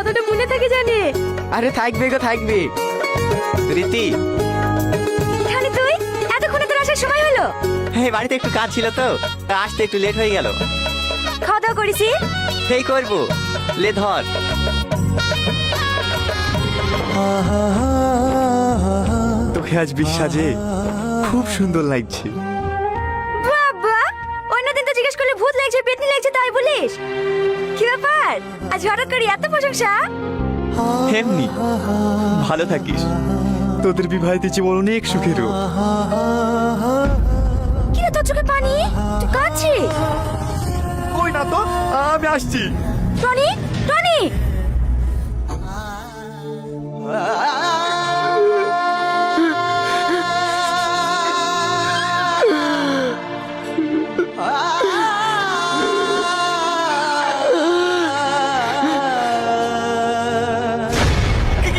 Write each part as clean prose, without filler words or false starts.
কতটা মনে থাকে জানে। আরে থাকবে গো থাকবে। রীতি, খালি তুই এতক্ষণে তোর আসার সময় হলো? হ্যাঁ বাড়িতে একটু কাজ ছিল তো, আসতে একটু লেট হয়ে গেল। খাওয়া দাওয়া করেছি? সেই করবো, লে ধর। তোকে আজ বিশ্বাসে খুব সুন্দর লাগছে। বাবা, অন্যদিন তো জিজ্ঞেস করলে ভূত লাগছে পেতনি লাগছে তাই বলিস, কি ব্যাপার আজ হঠাৎ করে এত প্রশংসা? এমনি ভালো থাকিস, তোদের বিবাহিত জীবন অনেক সুখেরও। কি রে তোর চোখে পানি, তুই কাঁদছিস? কই না তো, আমি আসছি। টনি, টনি,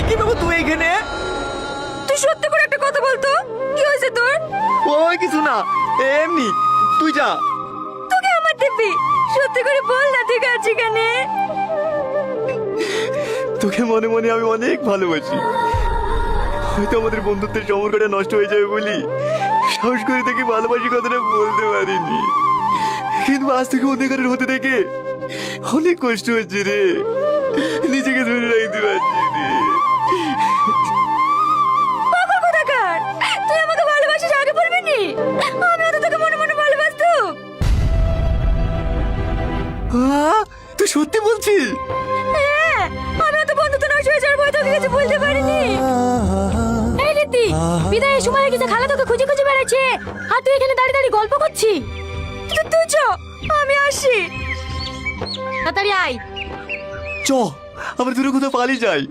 কি বাবু তুই এখানে? তুই সত্যি করে একটা কথা বলতো, কি হয়েছে তোর? ওই কিছু না, এমনি, তুই যা। তোকে আমার দিবি, সত্যি করে বল না তুই কাঁদছিস কেন? তোকে মনে মনে আমি অনেক ভালোবাসি। হয়তো আমাদের বন্ধুত্বের সম্পর্কটা নষ্ট হয়ে যাবে বলি সাহস করে থেকে ভালোবাসি কথাটা বলতে পারিনি, কিন্তু আজ থেকে অধিকারের হতে দেখে অনেক কষ্ট হচ্ছে রে, নিজেকে ধরে রাখতে পারছি রে। পাগল কোথাকার, তুই আমাকে ভালোবাসিস আগে বলবি নি? আমিও তো তোকে মনে মনে ভালোবাসতাম। তুই সত্যি বলছিস? হ্যাঁ, আমিও তো বন্ধুত্ব নষ্ট হয়ে যাওয়ার ভয় তোকে কিছু বলতে পারিনি। এই রীতি, বিদায়ের সময় হয়ে গেছে, খালা তোকে খুঁজে খুঁজে বেড়াচ্ছে আর তুই এখানে দাঁড়িয়ে দাঁড়িয়ে গল্প করছিস। তুই চ, আমি আসি। তাড়াতাড়ি আয়। চ, আমরা দূরে কোথাও পালিয়ে যাই।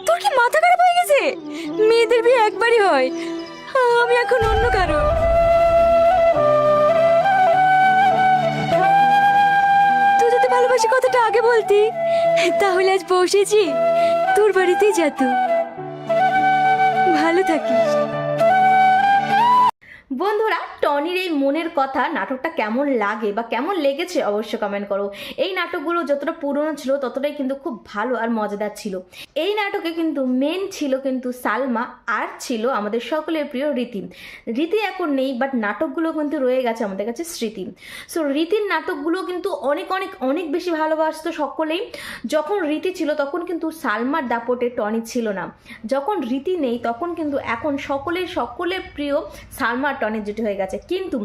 তোর কি মাথা খারাপ হয়ে গেছে? মেয়েদের বিয়ে একবারই হয়, আমি এখন অন্য কারো। তুই যদি ভালোবাসি কথাটা আগে বলতি তাহলে আজ পৌঁছেছি তোর বাড়িতেই যেত। ভালো থাকিস। বন্ধুরা, টনির এই মনের কথা নাটকটা কেমন লাগে বা কেমন লেগেছে অবশ্যই কমেন্ট করো। এই নাটকগুলো যতটা পুরনো ছিল ততটাই কিন্তু খুব ভালো আর মজাদার ছিল। এই নাটকে কিন্তু মেন ছিল কিন্তু সালমা আর ছিল আমাদের সকলের প্রিয় রীতি। রীতি এখন নেই, বাট নাটকগুলো কিন্তু রয়ে গেছে আমাদের কাছে স্মৃতি। সো রীতির নাটকগুলো কিন্তু অনেক অনেক অনেক বেশি ভালোবাসতো সকলেই। যখন রীতি ছিল তখন কিন্তু সালমার দাপটে টনি ছিল না, যখন রীতি নেই তখন কিন্তু এখন সকলের প্রিয় সালমা টনির জুটি হয়ে গেছে। কিন্তু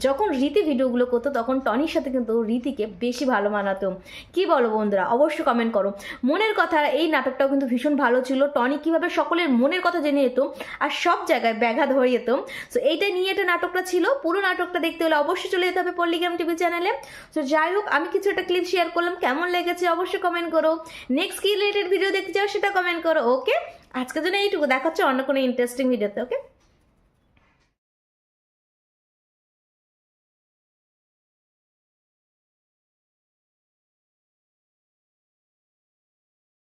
যখন রীতি ভিডিওগুলো করতো তখন টনির সাথে কিন্তু রীতিকে বেশি ভালো মানাতো। কি বলো বন্ধুরা, অবশ্যই কমেন্ট করো। মনের কথা এই নাটকটাও কিন্তু ভীষণ ভালো ছিল। টনি কিভাবে সকলের মনের কথা জেনে যেত আর সব জায়গায় ব্যাঘাত হয়ে যেত। সো এইটা নিয়ে একটা নাটকটা ছিল। পুরো নাটকটা দেখতে হলে অবশ্যই চলে যেতে হবে পল্লিগ্রাম টিভি চ্যানেলে। সো যাই হোক, আমি কিছু একটা ক্লিপ শেয়ার করলাম, কেমন লেগেছে অবশ্যই কমেন্ট করো। নেক্সট কি রিলেটেড ভিডিও দেখতে চাও সেটা কমেন্ট করো। ওকে, আজকের জন্য এইটুকু, দেখা হচ্ছে অন্য কোনো ইন্টারেস্টিং ভিডিওতে। ওকে।